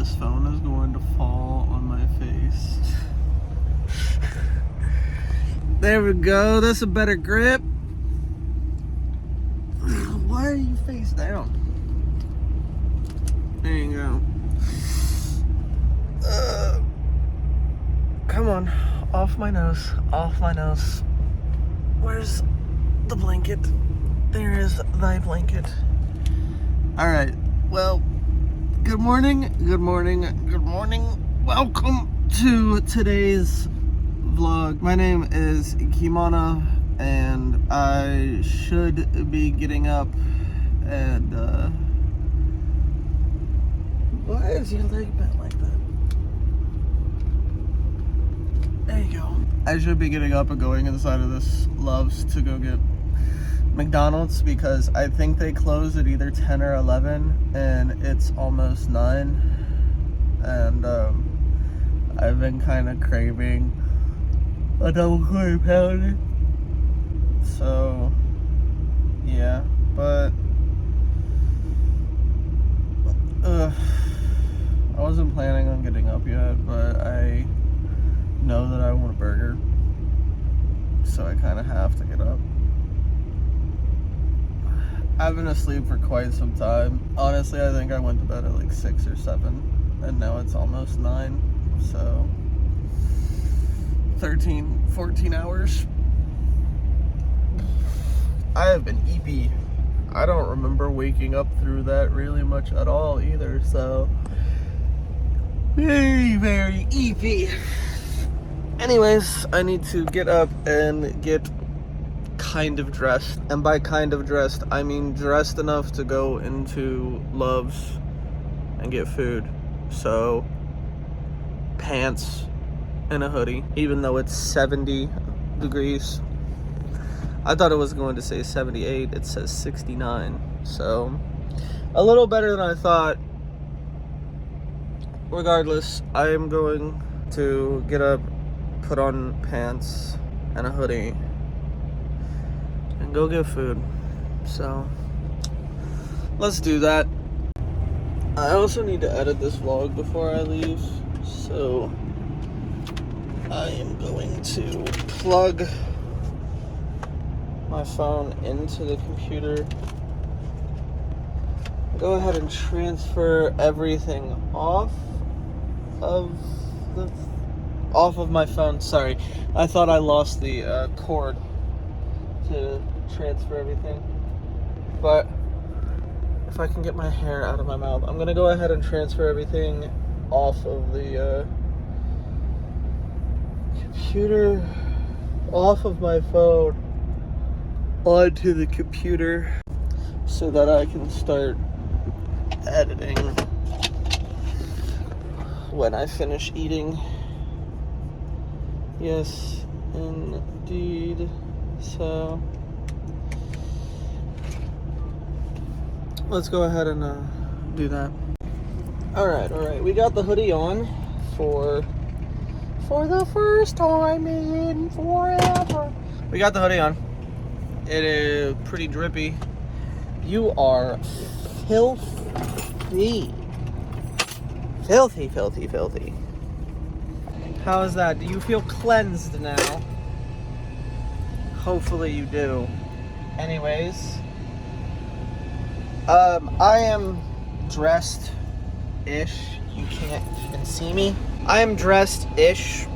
This phone is going to fall on my face. There we go. That's a better grip. Why are you face down? There you go. Come on. Off my nose. Off my nose. Where's the blanket? There is thy blanket. Alright. Well, good morning. Good morning. Good morning. Welcome to today's vlog. My name is Kimana, and I should be getting up and why is your leg bent like that? There you go. I should be getting up and going inside of this Love's to go get McDonald's because I think they close at either 10 or 11 and it's almost 9, and I've been kind of craving a double quarter pounder. So yeah, but I wasn't planning on getting up yet, but I know that I want a burger, so I kind of have to get up. I've been asleep for quite some time. Honestly, I think I went to bed at like 6 or 7, and now it's almost 9, so 13, 14 hours. I have been eepy. I don't remember waking up through that really much at all either, so very, very eepy. Anyways, I need to get up and get kind of dressed. And by kind of dressed, I mean dressed enough to go into Love's and get food. So, pants and a hoodie, even though it's 70 degrees. I thought it was going to say 78, it says 69. So, a little better than I thought. Regardless, I am going to get up, put on pants and a hoodie, and go get food. So, let's do that. I also need to edit this vlog before I leave, so I am going to plug my phone into the computer. Go ahead and transfer everything off of my phone. Sorry, I thought I lost the cord to transfer everything. But if I can get my hair out of my mouth, I'm gonna go ahead and transfer everything off of the computer, off of my phone, onto the computer, so that I can start editing when I finish eating. Yes, indeed. So let's go ahead and do that. Alright, we got the hoodie on for the first time in forever. We got the hoodie on. It is pretty drippy. You are filthy. Filthy. How is that? Do you feel cleansed now? Hopefully you do. Anyways, I am dressed-ish. You can't even see me. I am dressed-ish.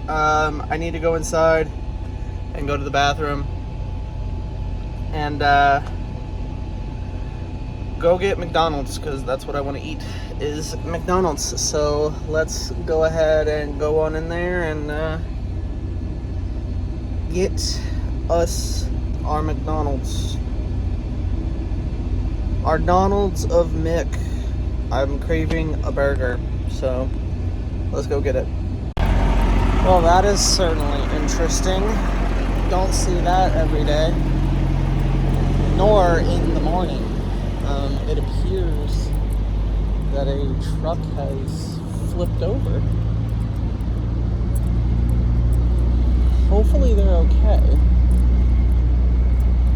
I need to go inside and go to the bathroom and go get McDonald's, because that's what I want to eat, is McDonald's. So let's go ahead and go on in there and get us our McDonald's. Our Donald's of Mick. I'm craving a burger, so let's go get it. Well, that is certainly interesting. Don't see that every day, nor in the morning. It appears that a truck has flipped over. Hopefully they're okay.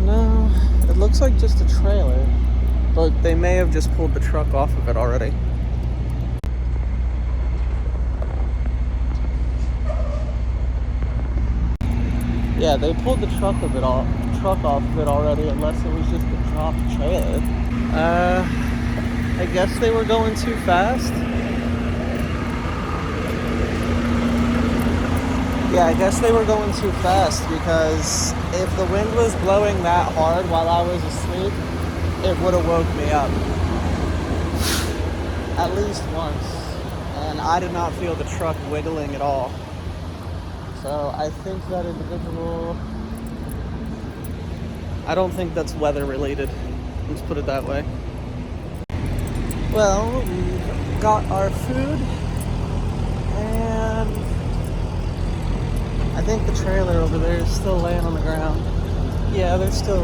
No, it looks like just a trailer, but they may have just pulled the truck off of it already. Yeah, they pulled the truck off of it already, unless it was just a dropped trailer. I guess they were going too fast. Yeah, I guess they were going too fast, because if the wind was blowing that hard while I was asleep, it would have woke me up. At least once. And I did not feel the truck wiggling at all. So I think that individual... I don't think that's weather related. Let's put it that way. Well, we've got our food, and I think the trailer over there is still laying on the ground. Yeah, they're still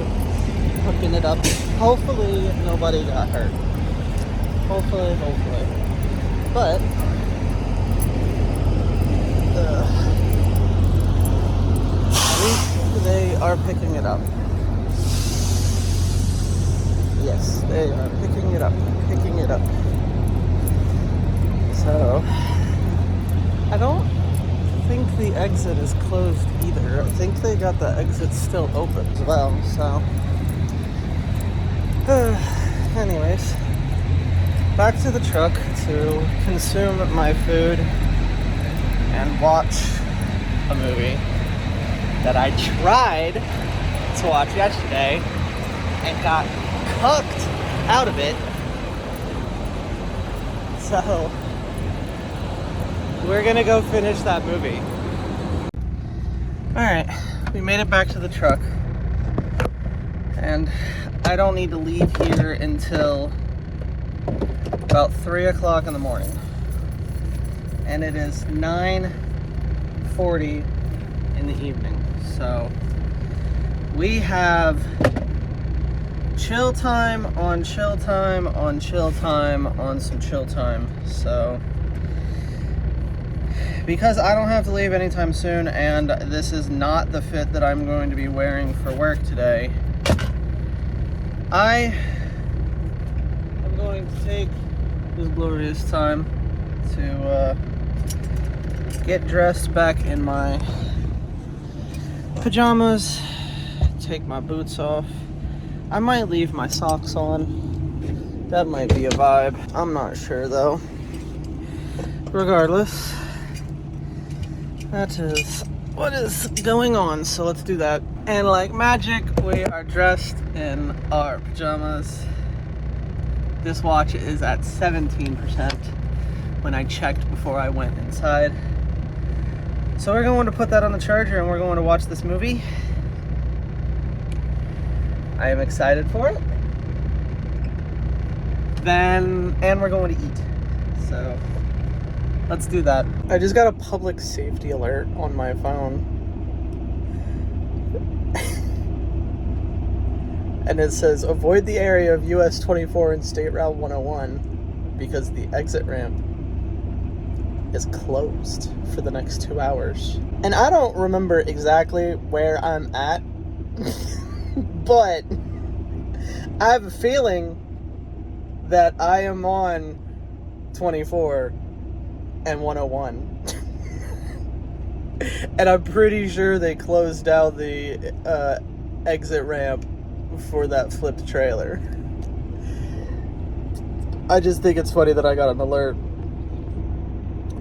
hooking it up. Hopefully nobody got hurt. Hopefully. But at least they are picking it up. Yes, they are picking it up. So, I don't think the exit is closed either. I think they got the exit still open as well, so. Anyways, back to the truck to consume my food and watch a movie that I tried to watch yesterday and got cooked out of it. So we're gonna go finish that movie. Alright, we made it back to the truck, and I don't need to leave here until about 3 o'clock in the morning, and it is 9:40 in the evening. So we have chill time on chill time on chill time on some chill time. So because I don't have to leave anytime soon, and this is not the fit that I'm going to be wearing for work today, I am going to take this glorious time to get dressed back in my pajamas, take my boots off. I might leave my socks on. That might be a vibe. I'm not sure though. Regardless, that is what is going on, so let's do that. And like magic, we are dressed in our pajamas. This watch is at 17% when I checked before I went inside. So we're going to put that on the charger and we're going to watch this movie. I am excited for it. And we're going to eat. So let's do that. I just got a public safety alert on my phone. And it says, avoid the area of US 24 and State Route 101 because the exit ramp is closed for the next 2 hours. And I don't remember exactly where I'm at, but I have a feeling that I am on 24 and 101. And I'm pretty sure they closed down the exit ramp for that flipped trailer. I just think it's funny that I got an alert.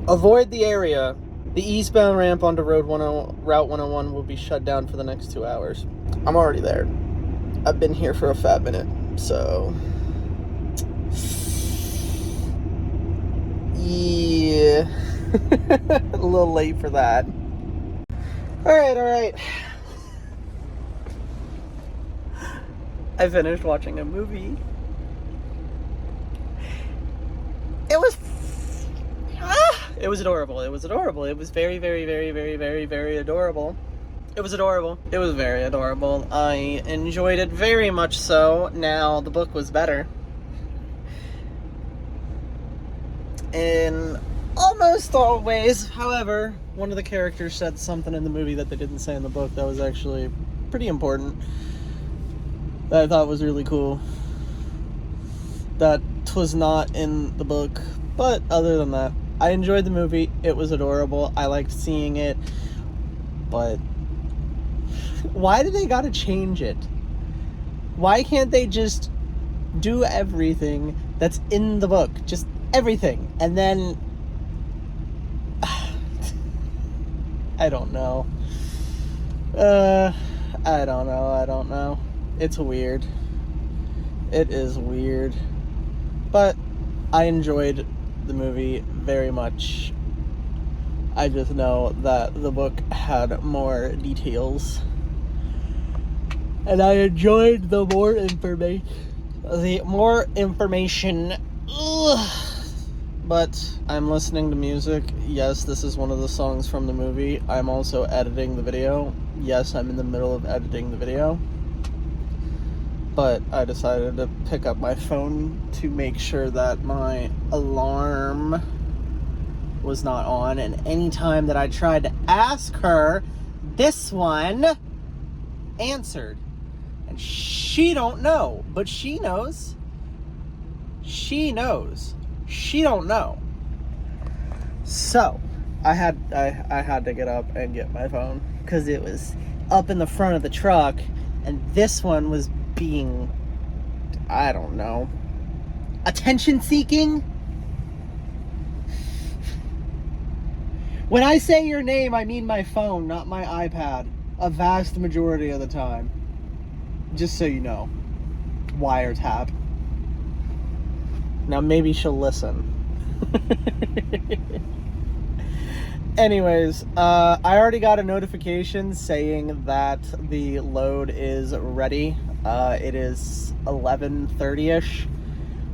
Avoid the area. The eastbound ramp onto Route 101 will be shut down for the next 2 hours. I'm already there. I've been here for a fat minute, so yeah. A little late for that. All right. I finished watching a movie. It was adorable. It was very, very, very, very, very, very adorable. It was adorable. It was very adorable. I enjoyed it very much so. Now, the book was better. In almost all ways. However, one of the characters said something in the movie that they didn't say in the book that was actually pretty important. That I thought was really cool. That was not in the book. But other than that, I enjoyed the movie. It was adorable. I liked seeing it. But Why do they gotta change it? Why can't they just do everything that's in the book? Just everything. And then... I don't know. I don't know. It's weird. It is weird. But I enjoyed the movie very much. I just know that the book had more details. And I enjoyed the more information. But I'm listening to music. Yes, this is one of the songs from the movie. I'm also editing the video. Yes, I'm in the middle of editing the video. But I decided to pick up my phone to make sure that my alarm was not on. And anytime that I tried to ask her, this one answered. And she don't know, but she knows. She knows. She don't know. So I had to get up and get my phone because it was up in the front of the truck, and this one was being, I don't know, attention seeking. When I say your name, I mean my phone, not my iPad, a vast majority of the time. Just so you know. Wiretap. Now maybe she'll listen. Anyways, I already got a notification saying that the load is ready. It is 11:30ish.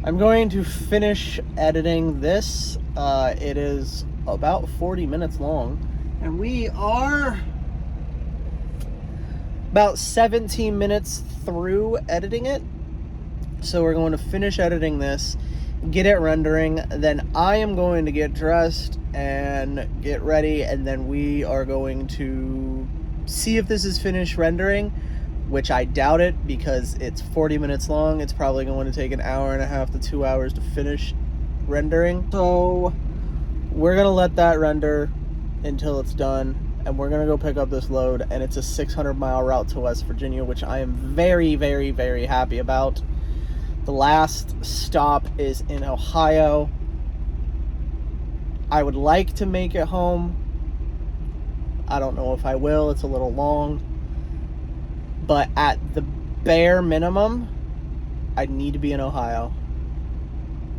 I'm going to finish editing this. It is about 40 minutes long, and we are about 17 minutes through editing it. So we're going to finish editing this, get it rendering, then I am going to get dressed and get ready, and then we are going to see if this is finished rendering, which I doubt it because it's 40 minutes long. It's probably going to take an hour and a half to 2 hours to finish rendering. So we're going to let that render until it's done, and we're going to go pick up this load, and it's a 600-mile route to West Virginia, which I am very, very, very happy about. The last stop is in Ohio. I would like to make it home. I don't know if I will. It's a little long. But at the bare minimum, I need to be in Ohio.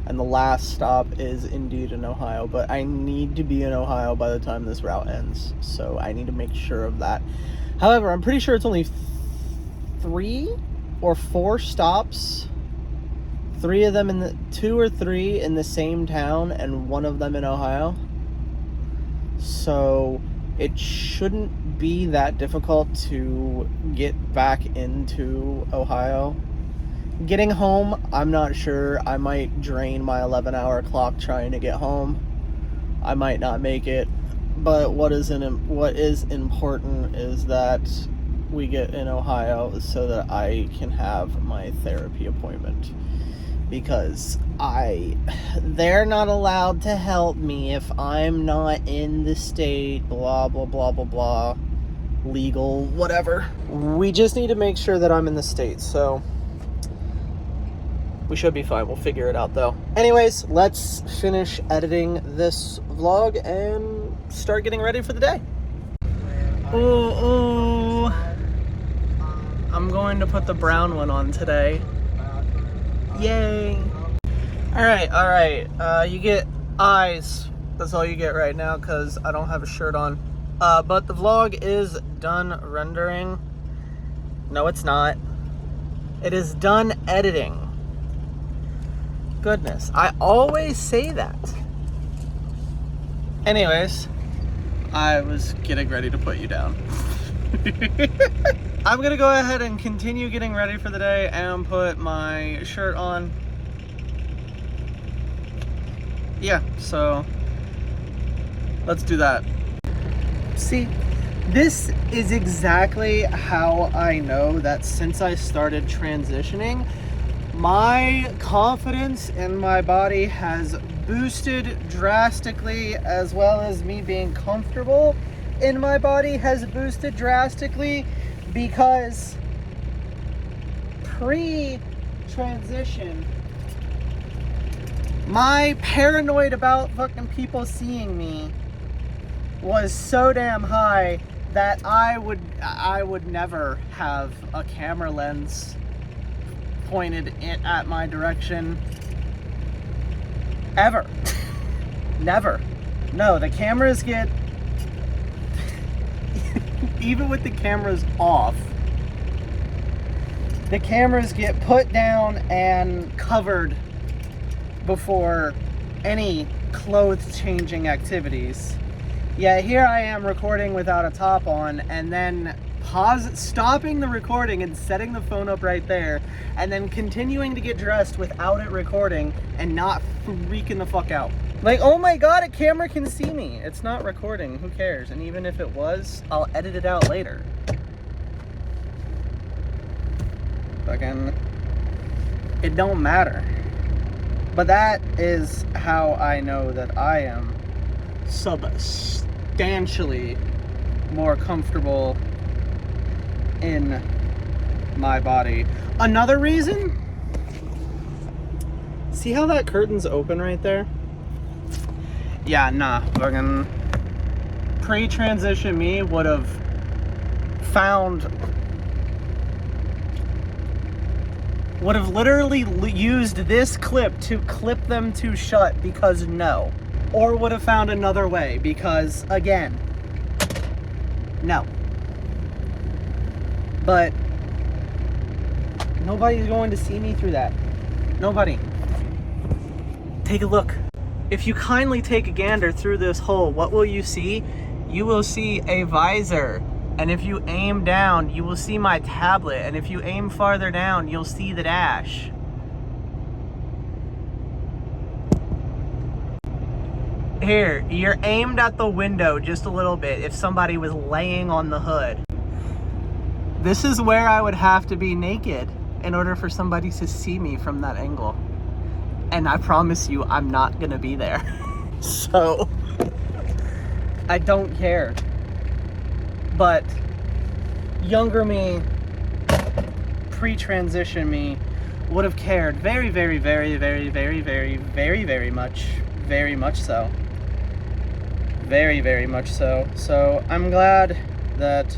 And the last stop is indeed in Ohio. But I need to be in Ohio by the time this route ends. So I need to make sure of that. However, I'm pretty sure it's only 3 or 4 stops. 3 of them in the 2 or 3 in the same town, and 1 of them in Ohio. So it shouldn't be that difficult to get back into Ohio. Getting home, I'm not sure. I might drain my 11-hour clock trying to get home. I might not make it. But what is important is that we get in Ohio so that I can have my therapy appointment. Because they're not allowed to help me if I'm not in the state, blah, blah, blah, blah, blah, legal, whatever. We just need to make sure that I'm in the state, so we should be fine. We'll figure it out, though. Anyways, let's finish editing this vlog and start getting ready for the day. Ooh. I'm going to put the brown one on today. Yay. Alright, you get eyes. That's all you get right now because I don't have a shirt on. But the vlog is done rendering. No, it's not. It is done editing. Goodness, I always say that. Anyways, I was getting ready to put you down. I'm gonna go ahead and continue getting ready for the day and put my shirt on. Yeah, so let's do that. See, this is exactly how I know that since I started transitioning, my confidence in my body has boosted drastically, as well as me being comfortable in my body has boosted drastically, Because pre-transition, my paranoid about fucking people seeing me was so damn high that I would never have a camera lens pointed at my direction ever. Never. No, the cameras get even with the cameras off, the cameras get put down and covered before any clothes changing activities. Yeah, here I am recording without a top on, and then stopping the recording and setting the phone up right there, and then continuing to get dressed without it recording and not freaking the fuck out. Like, oh my god, a camera can see me. It's not recording, who cares? And even if it was, I'll edit it out later. Fucking, it don't matter. But that is how I know that I am substantially more comfortable in my body. Another reason, see how that curtain's open right there? Yeah, nah, fucking pre-transition me would have literally used this clip to clip them to shut because no. Or would have found another way because, again, no. But nobody's going to see me through that. Nobody. Take a look. If you kindly take a gander through this hole, what will you see? You will see a visor. And if you aim down, you will see my tablet. And if you aim farther down, you'll see the dash. Here, you're aimed at the window just a little bit if somebody was laying on the hood. This is where I would have to be naked in order for somebody to see me from that angle. And I promise you, I'm not gonna be there. So, I don't care. But younger me, pre-transition me, would have cared very, very, very, very, very, very, very, very much. Very much so. Very, very much so. So I'm glad that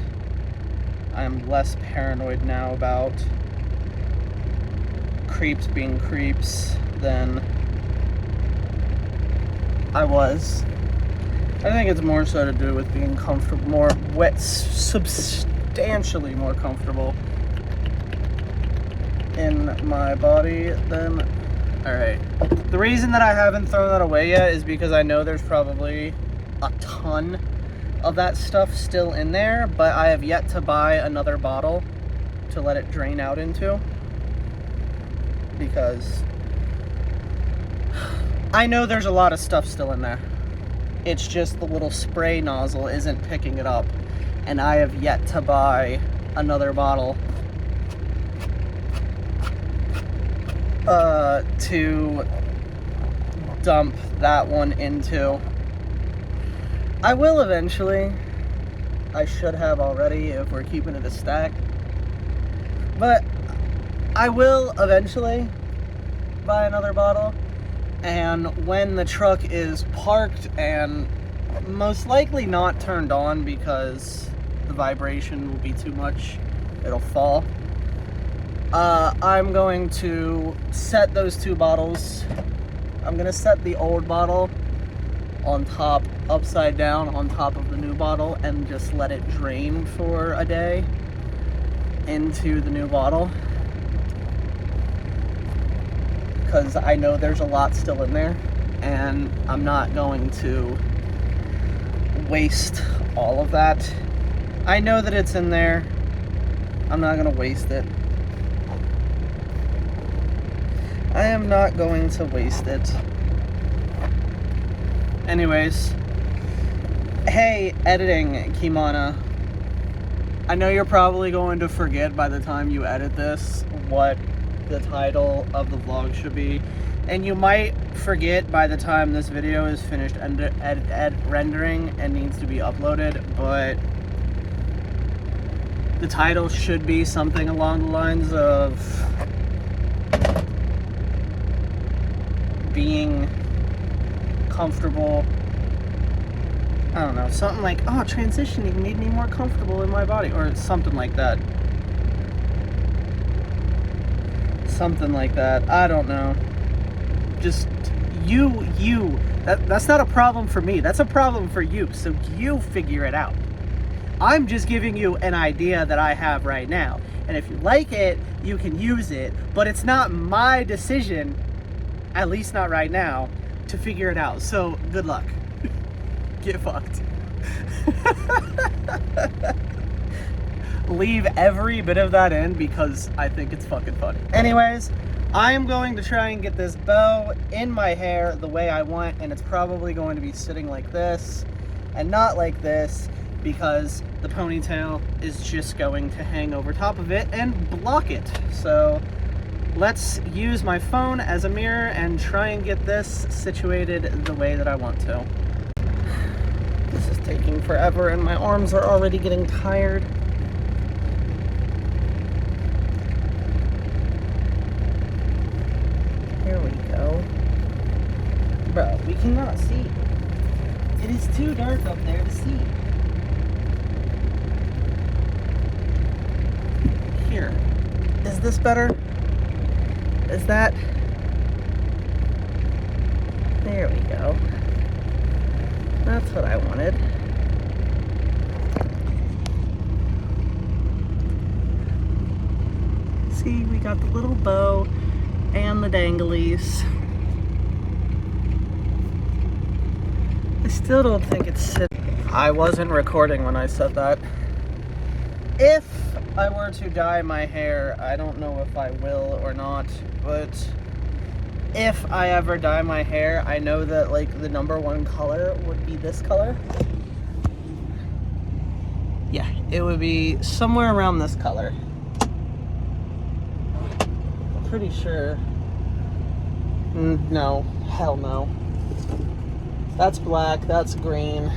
I'm less paranoid now about creeps being creeps than I was. I think it's more so to do with being comfortable, substantially more comfortable in my body than... Alright. The reason that I haven't thrown that away yet is because I know there's probably a ton of that stuff still in there, but I have yet to buy another bottle to let it drain out into. Because I know there's a lot of stuff still in there. It's just the little spray nozzle isn't picking it up. And I have yet to buy another bottle to dump that one into. I will eventually. I should have already if we're keeping it a stack. But I will eventually buy another bottle. And when the truck is parked and most likely not turned on because the vibration will be too much, it'll fall. I'm going to set those two bottles. I'm going to set the old bottle on top, upside down on top of the new bottle, and just let it drain for a day into the new bottle. Because I know there's a lot still in there, and I'm not going to waste all of that. I know that it's in there. I'm not going to waste it. I am not going to waste it. Anyways, hey, editing, Kimana. I know you're probably going to forget by the time you edit this what the title of the vlog should be, and you might forget by the time this video is finished rendering and needs to be uploaded, but The title should be something along the lines of being comfortable. I don't know, something like, oh, transitioning made me more comfortable in my body, or something like that. Something like that. I don't know. Just that's not a problem for me. That's a problem for you. So you figure it out. I'm just giving you an idea that I have right now. And if you like it, you can use it. But it's not my decision, at least not right now, to figure it out. So good luck. Get fucked. Leave every bit of that in because I think it's fucking funny. Anyways, I am going to try and get this bow in my hair the way I want, and it's probably going to be sitting like this and not like this because the ponytail is just going to hang over top of it and block it. So let's use my phone as a mirror and try and get this situated the way that I want to. This is taking forever and my arms are already getting tired. Here we go. Bro, we cannot see. It is too dark up there to see. Here. Is this better? Is that? There we go. That's what I wanted. See, we got the little bow and the danglies. I still don't think it's sitting. I wasn't recording when I said that. If I were to dye my hair, I don't know if I will or not, but if I ever dye my hair, I know that like the number one color would be this color. Yeah, it would be somewhere around this color. I'm pretty sure. No, hell no. That's black, that's green.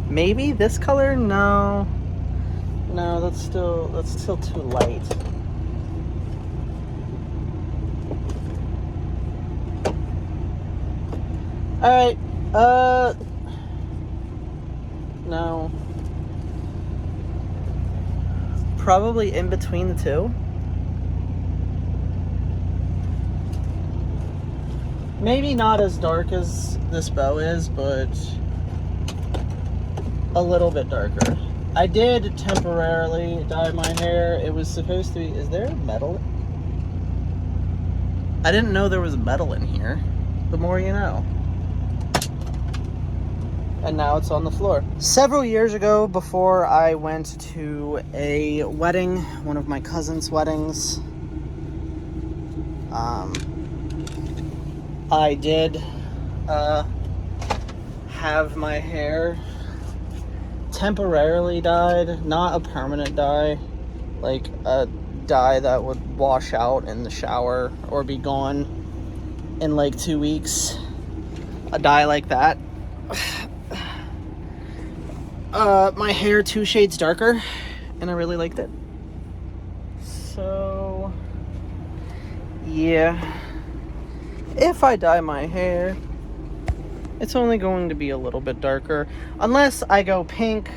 Maybe this color? No. No, that's still too light. Alright, no. Probably in between the two. Maybe not as dark as this bow is, but a little bit darker. I did temporarily dye my hair. It was supposed to be... Is there metal? I didn't know there was metal in here. The more you know. And now it's on the floor. Several years ago, before I went to a wedding, one of my cousin's weddings, I did have my hair temporarily dyed, not a permanent dye, like a dye that would wash out in the shower or be gone in like 2 weeks. A dye like that. My hair 2 shades darker, and I really liked it. So, yeah. If I dye my hair, it's only going to be a little bit darker. Unless I go pink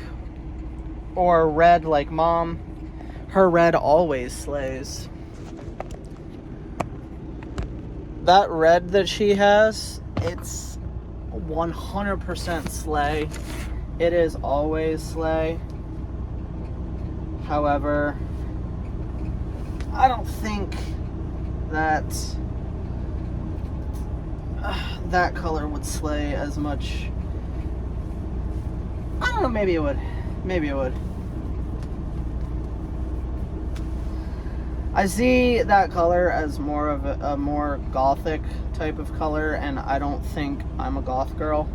or red like Mom. Her red always slays. That red that she has, it's 100% slay. It is always slay. However, I don't think that that color would slay as much. I don't know, maybe it would. Maybe it would. I see that color as more of a more gothic type of color, and I don't think I'm a goth girl.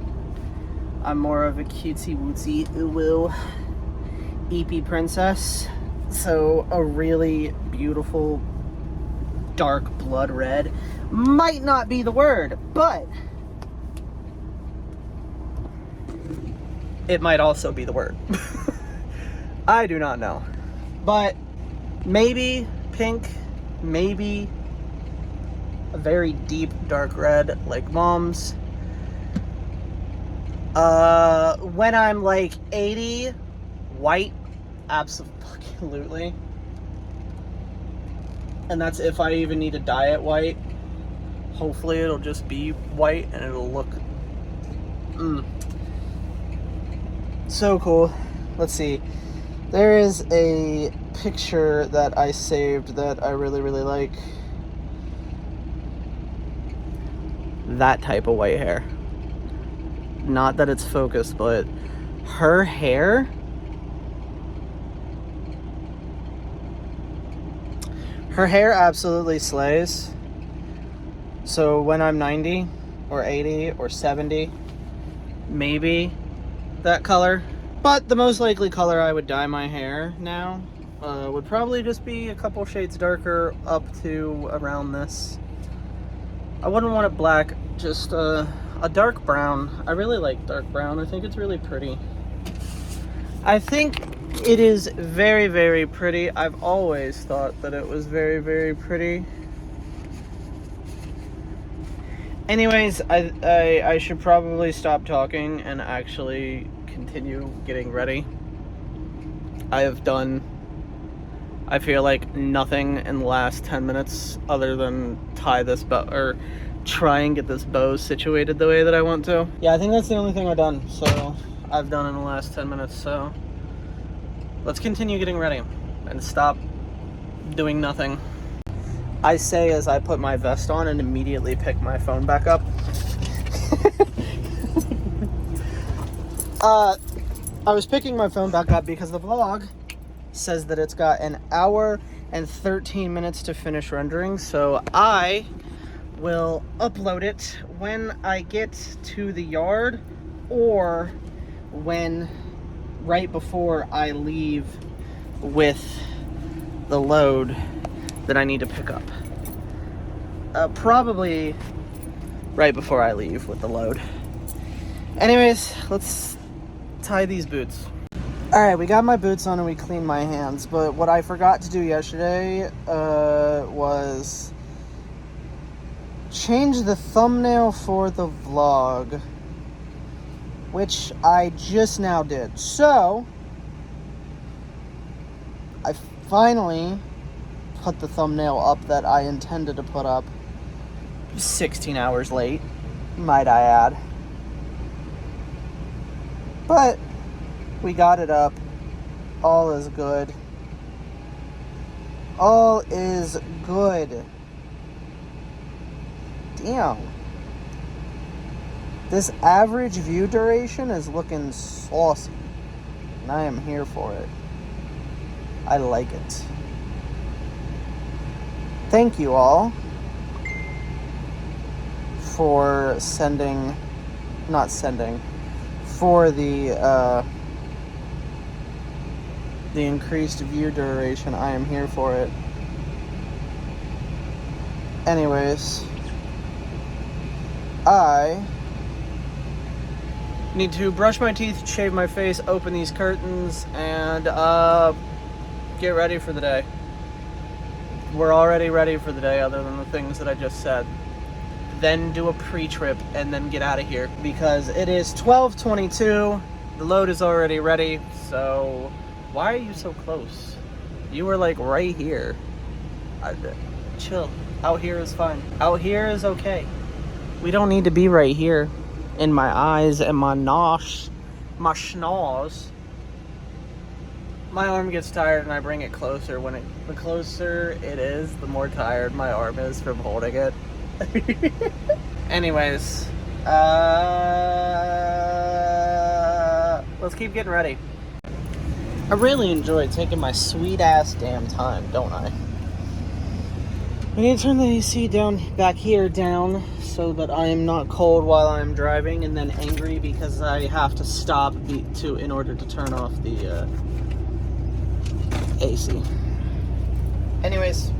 I'm more of a cutesy wootsy ooh eepy princess. So a really beautiful dark blood red might not be the word, but it might also be the word. I do not know. But maybe pink, maybe a very deep dark red like mom's. When I'm like 80, white, absolutely. And that's if I even need to dye it white. Hopefully it'll just be white and it'll look so cool. Let's see. There is a picture that I saved that I really, really like. That type of white hair. Not that it's focused, but her hair. Her hair absolutely slays. So when I'm 90 or 80 or 70, maybe that color. But the most likely color I would dye my hair now would probably just be a couple shades darker up to around this. I wouldn't want it black, just a dark brown. I really like dark brown. I think it's really pretty. I think it is very, very pretty. I've always thought that it was very, very pretty. Anyways, I should probably stop talking and actually continue getting ready. I have done, I feel like, nothing in the last 10 minutes other than tie this bow, or try and get this bow situated the way that I want to. Yeah, I think that's the only thing I've done in the last 10 minutes, so let's continue getting ready and stop doing nothing. I say as I put my vest on and immediately pick my phone back up. I was picking my phone back up because the vlog says that it's got an hour and 13 minutes to finish rendering, so I will upload it when I get to the yard or right before I leave with the load that I need to pick up. Probably right before I leave with the load. Anyways, let's tie these boots. Alright, we got my boots on and we cleaned my hands, but what I forgot to do yesterday was change the thumbnail for the vlog, which I just now did. So, I finally put the thumbnail up that I intended to put up 16 hours late, might I add. But we got it up. All is good. All is good. Damn. This average view duration is looking saucy, and I am here for it. I like it. Thank you all for for the increased view duration. I am here for it. Anyways, I need to brush my teeth, shave my face, open these curtains, and get ready for the day. We're already ready for the day other than the things that I just said. Then do a pre-trip and then get out of here because it is 12:22. The load is already ready. So why are you so close? You were like right here. Chill. Out here is fine. Out here is okay. We don't need to be right here in my eyes and my nosh, my schnoz. My arm gets tired and I bring it closer. The closer it is, the more tired my arm is from holding it. Anyways, let's keep getting ready. I really enjoy taking my sweet ass damn time, don't I? I need to turn the AC back here down so that I am not cold while I'm driving and then angry because I have to stop in order to turn off the AC. Anyways,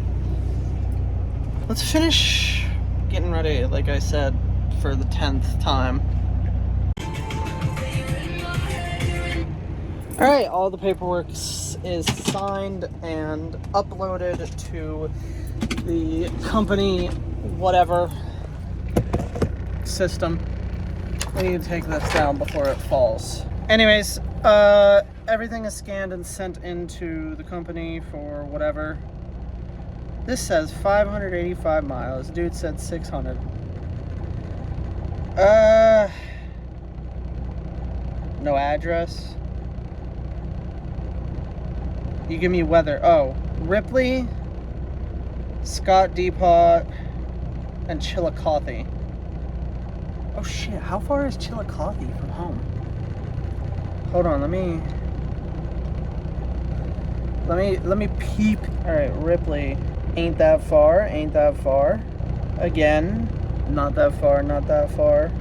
let's finish getting ready, like I said, for the 10th time. Alright, all the paperwork is signed and uploaded to the company whatever system. I need to take this down before it falls. Anyways, everything is scanned and sent into the company for whatever. This says 585 miles. Dude said 600. No address. You give me weather. Oh, Ripley, Scott Depot, and Chillicothe. Oh shit, how far is Chillicothe from home? Hold on, let me peep. Alright, Ripley. Ain't that far, ain't that far. Again, not that far, not that far.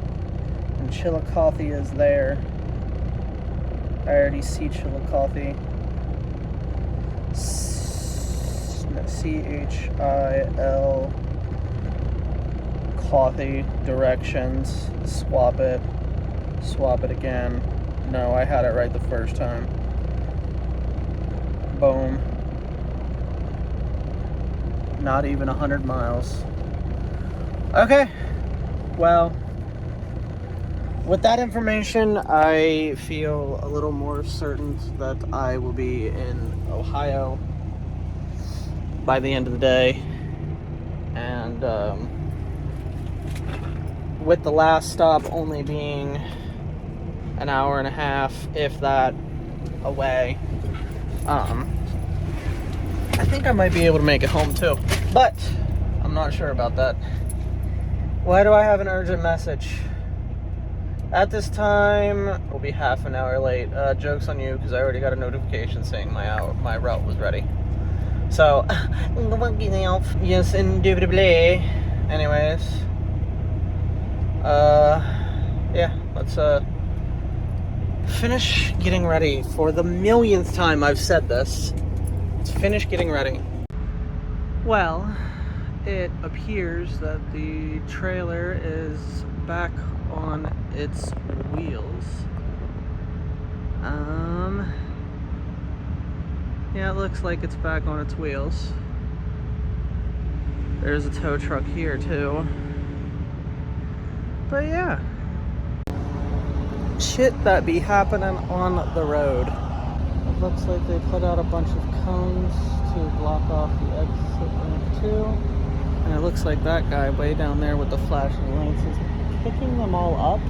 And Chillicothe is there. I already see Chillicothe. C-H-I-L Cothy directions. Swap it again. No, I had it right the first time. Boom. Not even 100 miles. Okay. Well, with that information, I feel a little more certain that I will be in Ohio by the end of the day. And with the last stop only being an hour and a half, if that, away, I think I might be able to make it home too, but I'm not sure about that. Why do I have an urgent message? At this time, we'll be half an hour late. Joke's on you, because I already got a notification saying my route was ready. So, yes, indubitably. Anyways, yeah, let's finish getting ready. For the millionth time I've said this. Let's finish getting ready. Well, it appears that the trailer is back on its wheels. Yeah, it looks like it's back on its wheels. There's a tow truck here too. But yeah, shit that be happening on the road. It looks like they put out a bunch of cones to block off the exit ramp 2. And it looks like that guy way down there with the flashing lights is picking them all up.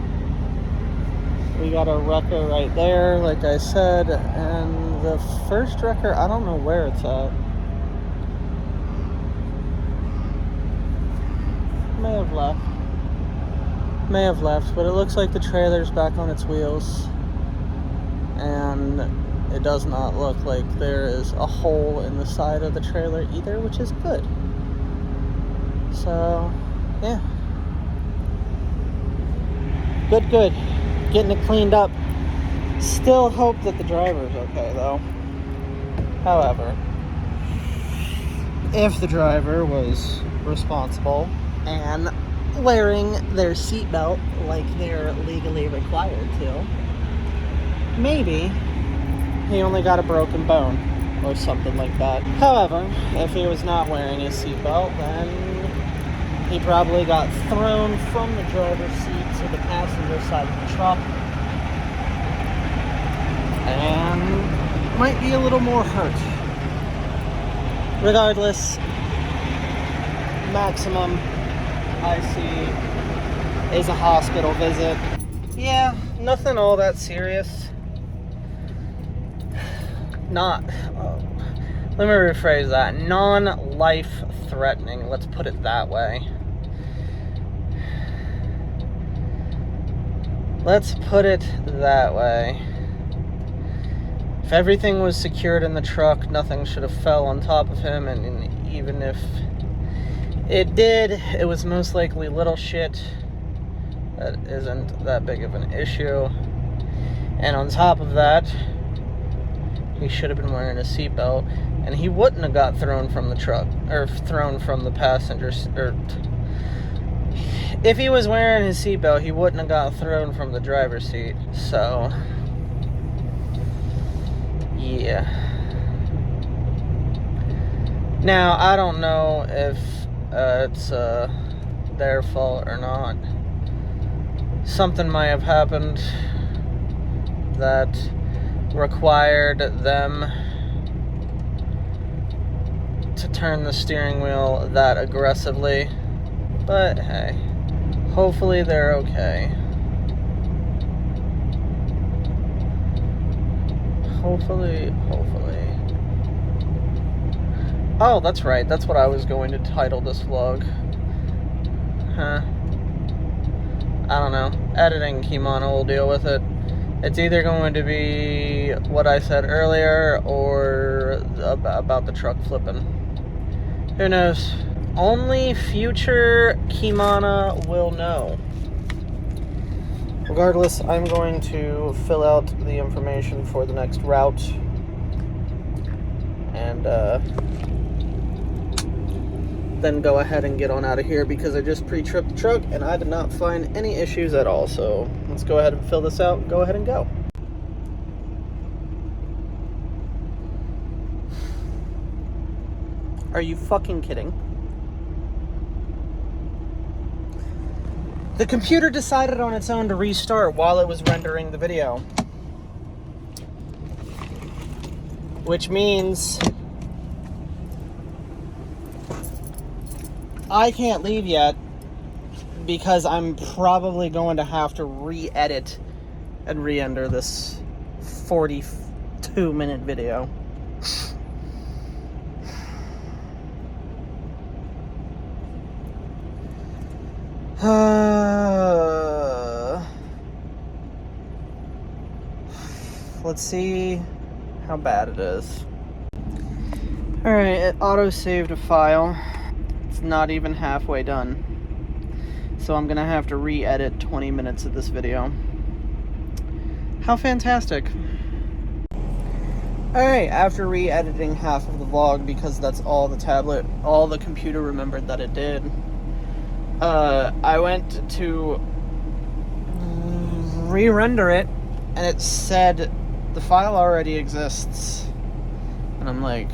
We got a wrecker right there, like I said, and the first wrecker, I don't know where it's at. May have left, but it looks like the trailer's back on its wheels. And it does not look like there is a hole in the side of the trailer either, which is good. So, yeah. Good. Getting it cleaned up. Still hope that the driver's okay, though. However, if the driver was responsible and wearing their seatbelt like they're legally required to, maybe he only got a broken bone or something like that. However, if he was not wearing his seatbelt, then he probably got thrown from the driver's seat to the passenger side of the truck and might be a little more hurt. Regardless, maximum I see is a hospital visit. Yeah, nothing all that serious. Let me rephrase that. Non-life threatening, let's put it that way. Let's put it that way. If everything was secured in the truck, nothing should have fell on top of him, and even if it did, it was most likely little shit that isn't that big of an issue. And on top of that, he should have been wearing a seatbelt, and he wouldn't have got thrown from the truck, or thrown from the passenger, or if he was wearing his seatbelt, he wouldn't have got thrown from the driver's seat. So, Yeah. Now, I don't know if it's their fault or not. Something might have happened that required them to turn the steering wheel that aggressively. But hey, hopefully they're okay. Hopefully. Oh, that's right. That's what I was going to title this vlog. Huh. I don't know. Editing, Kimana will deal with it. It's either going to be what I said earlier or about the truck flipping. Who knows? Only future Kimana will know. Regardless, I'm going to fill out the information for the next route and then go ahead and get on out of here because I just pre-tripped the truck and I did not find any issues at all. So let's go ahead and fill this out, go ahead and go. Are you fucking kidding? The computer decided on its own to restart while it was rendering the video. Which means I can't leave yet because I'm probably going to have to re-edit and re-enter this 42-minute video. Let's see how bad it is. Alright, it auto-saved a file. It's not even halfway done. So I'm gonna have to re-edit 20 minutes of this video. How fantastic. Alright, after re-editing half of the vlog, because that's all the computer remembered that it did, I went to re-render it, and it said the file already exists. And I'm like,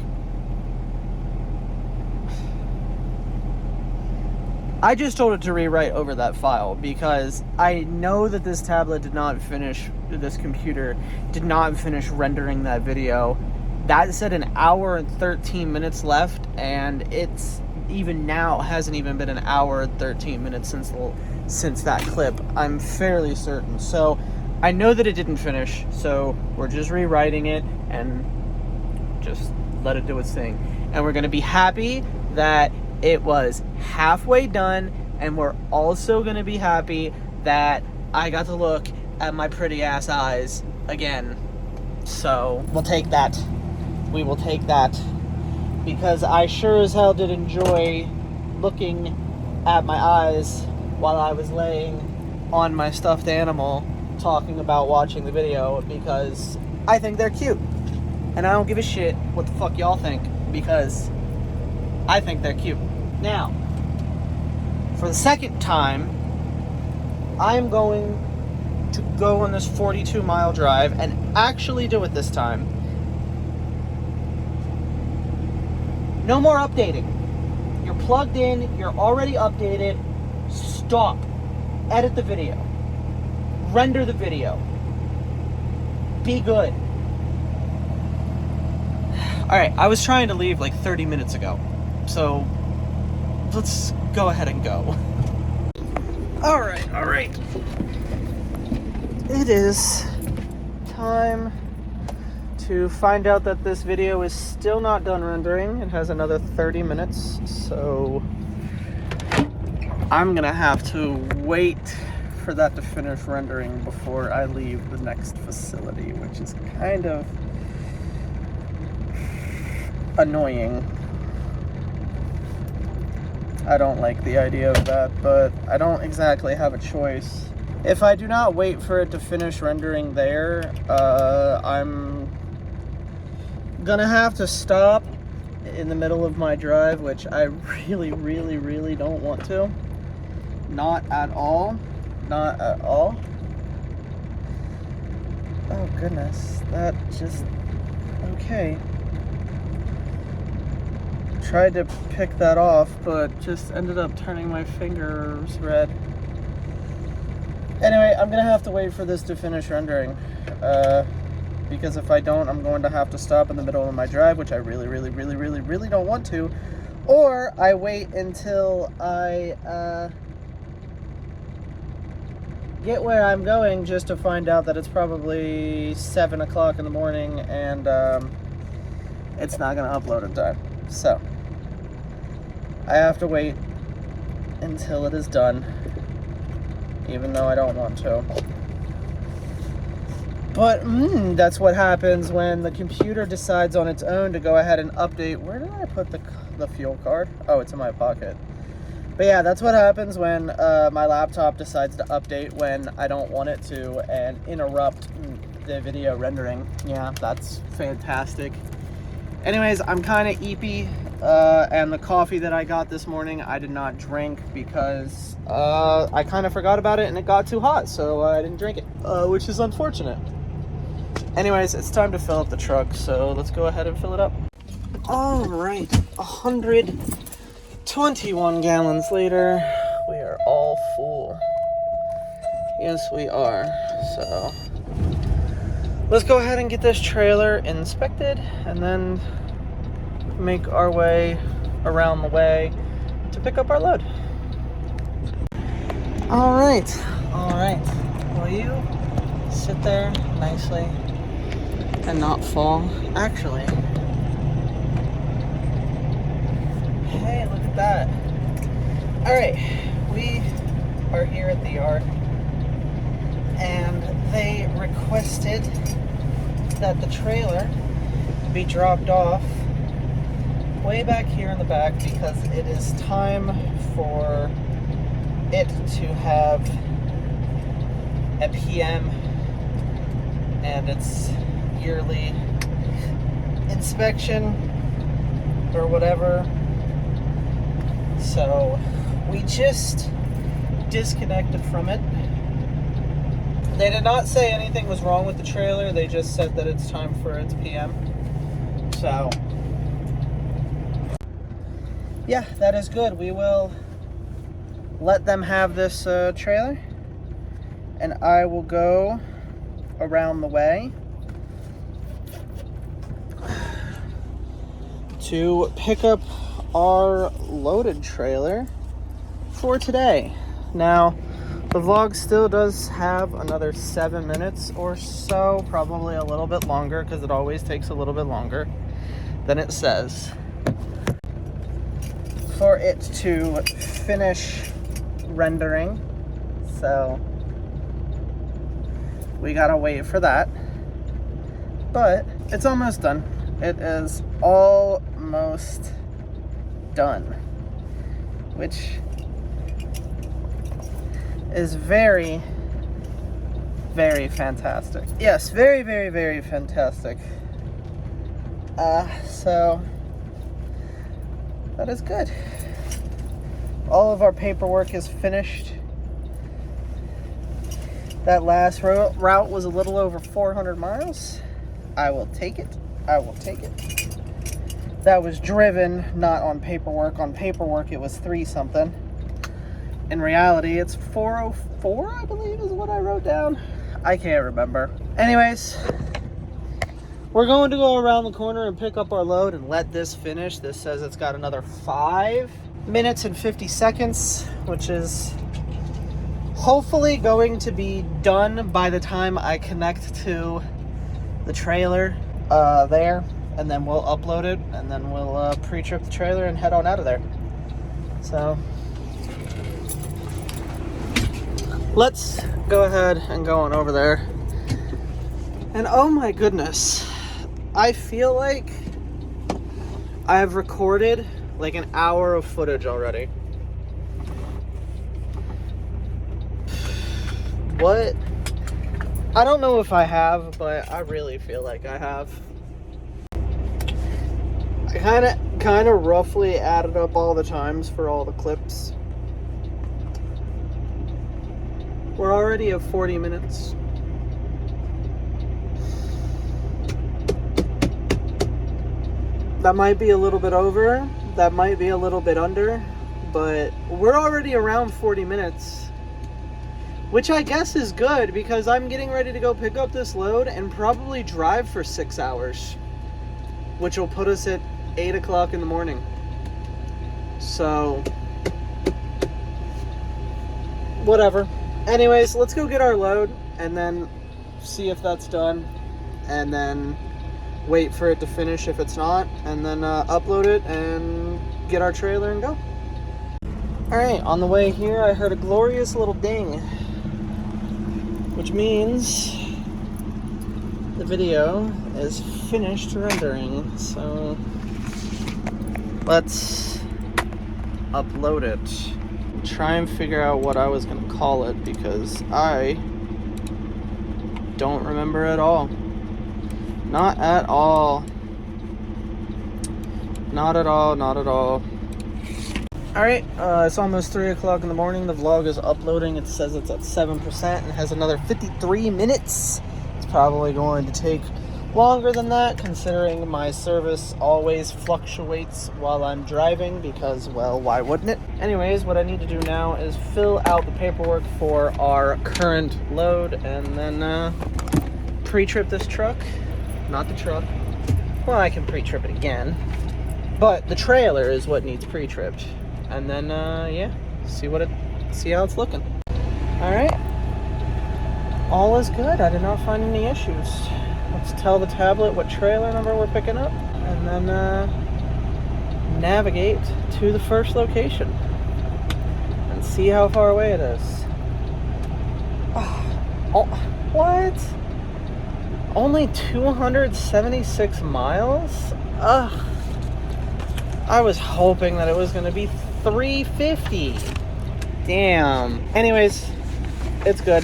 I just told it to rewrite over that file because I know that this computer did not finish rendering that video. That said an hour and 13 minutes left, and it's even now hasn't even been an hour and 13 minutes since that clip. I'm fairly certain. So I know that it didn't finish, so we're just rewriting it and just let it do its thing. And we're gonna be happy that it was halfway done, and we're also gonna be happy that I got to look at my pretty ass eyes again. So we'll take that. We will take that. Because I sure as hell did enjoy looking at my eyes while I was laying on my stuffed animal talking about watching the video, because I think they're cute. And I don't give a shit what the fuck y'all think, because I think they're cute. Now, for the second time, I'm going to go on this 42-mile drive and actually do it this time. No more updating. You're plugged in, you're already updated. Stop. Edit the video. Render the video. Be good. Alright, I was trying to leave like 30 minutes ago. So, let's go ahead and go. Alright. It is time to find out that this video is still not done rendering. It has another 30 minutes, so I'm gonna have to wait for that to finish rendering before I leave the next facility, which is kind of annoying. I don't like the idea of that, but I don't exactly have a choice. If I do not wait for it to finish rendering there, I'm gonna have to stop in the middle of my drive, which I really don't want to. Not at all. Not at all. Oh goodness, that just Okay. Tried to pick that off, but just ended up turning my fingers red. Anyway, I'm gonna have to wait for this to finish rendering. Because if I don't, I'm going to have to stop in the middle of my drive, which I really don't want to. Or I wait until I get where I'm going, just to find out that it's probably 7 o'clock in the morning and it's not going to upload in time. So I have to wait until it is done, even though I don't want to. But that's what happens when the computer decides on its own to go ahead and update. Where did I put the fuel card? Oh, it's in my pocket. But yeah, that's what happens when my laptop decides to update when I don't want it to and interrupt the video rendering. Yeah, that's fantastic. Anyways, I'm kind of eepy, and the coffee that I got this morning I did not drink because I kind of forgot about it and it got too hot, so I didn't drink it, which is unfortunate. Anyways, it's time to fill up the truck, so let's go ahead and fill it up. All right, 121 gallons later, we are all full. Yes, we are. So let's go ahead and get this trailer inspected and then make our way around the way to pick up our load. All right. Will you sit there nicely and not fall? Actually, hey, look at that. All right, we are here at the yard and they requested that the trailer be dropped off way back here in the back because it is time for it to have a PM and its yearly inspection or whatever. So we just disconnected from it. They did not say anything was wrong with the trailer. They just said that it's time for its PM. So yeah, that is good. We will let them have this trailer and I will go around the way to pick up our loaded trailer for today. Now, the vlog still does have another 7 minutes or so, probably a little bit longer because it always takes a little bit longer than it says for it to finish rendering. So we gotta wait for that, but it's almost done. It is almost done, which is very fantastic. Yes, very fantastic. So that is good. All of our paperwork is finished. That last route was a little over 400 miles. I will take it. That was driven, not on paperwork. On paperwork, it was 3 something. In reality, it's 404, I believe, is what I wrote down. I can't remember. Anyways, we're going to go around the corner and pick up our load and let this finish. This says it's got another 5 minutes and 50 seconds, which is hopefully going to be done by the time I connect to the trailer there, and then we'll upload it, and then we'll pre-trip the trailer and head on out of there. So let's go ahead and go on over there. And oh my goodness, I feel like I've recorded like an hour of footage already. What? I don't know if I have, but I really feel like I have. I kind of roughly added up all the times for all the clips. We're already at 40 minutes. That might be a little bit over, that might be a little bit under, but we're already around 40 minutes, which I guess is good because I'm getting ready to go pick up this load and probably drive for 6 hours, which will put us at 8 o'clock in the morning. So, whatever. Anyways, let's go get our load and then see if that's done, and then wait for it to finish if it's not, and then upload it and get our trailer and go. Alright, on the way here I heard a glorious little ding, which means the video is finished rendering. So let's upload it. Try and figure out what I was going to call it because I don't remember at all. Not at all. Not at all, not at all. Alright, it's almost 3 o'clock in the morning. The vlog is uploading. It says it's at 7% and has another 53 minutes. It's probably going to take longer than that, considering my service always fluctuates while I'm driving because, well, why wouldn't it? Anyways, what I need to do now is fill out the paperwork for our current load and then pre-trip this truck. Not the truck. Well, I can pre-trip it again, but the trailer is what needs pre-tripped. And then, yeah, see how it's looking. All right, all is good. I did not find any issues. Let's tell the tablet what trailer number we're picking up, and then navigate to the first location and see how far away it is. Oh, what? Only 276 miles? Ugh. I was hoping that it was going to be 350. Damn. Anyways, it's good.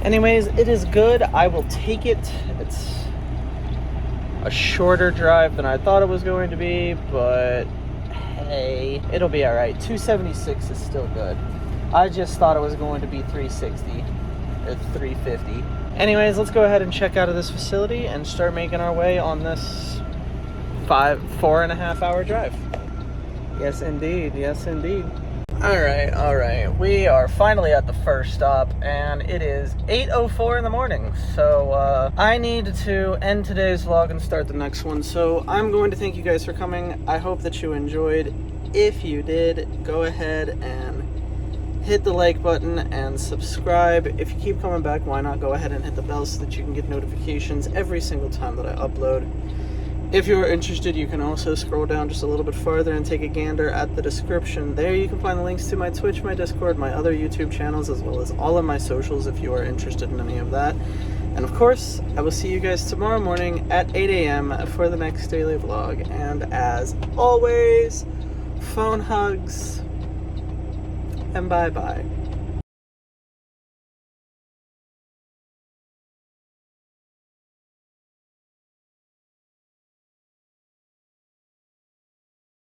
Anyways, it is good. I will take it. It's a shorter drive than I thought it was going to be, but hey, it'll be alright. 276 is still good. I just thought it was going to be 360 or 350. Anyways, let's go ahead and check out of this facility and start making our way on this 4.5 hour drive. Yes, indeed. Yes, indeed. Alright. We are finally at the first stop, and it is 8:04 in the morning. So, I need to end today's vlog and start the next one. So, I'm going to thank you guys for coming. I hope that you enjoyed. If you did, go ahead and hit the like button and subscribe. If you keep coming back, why not go ahead and hit the bell so that you can get notifications every single time that I upload. If you're interested, you can also scroll down just a little bit farther and take a gander at the description. There you can find the links to my Twitch, my Discord, my other YouTube channels, as well as all of my socials if you are interested in any of that. And of course, I will see you guys tomorrow morning at 8 a.m. for the next daily vlog. And as always, phone hugs and bye-bye.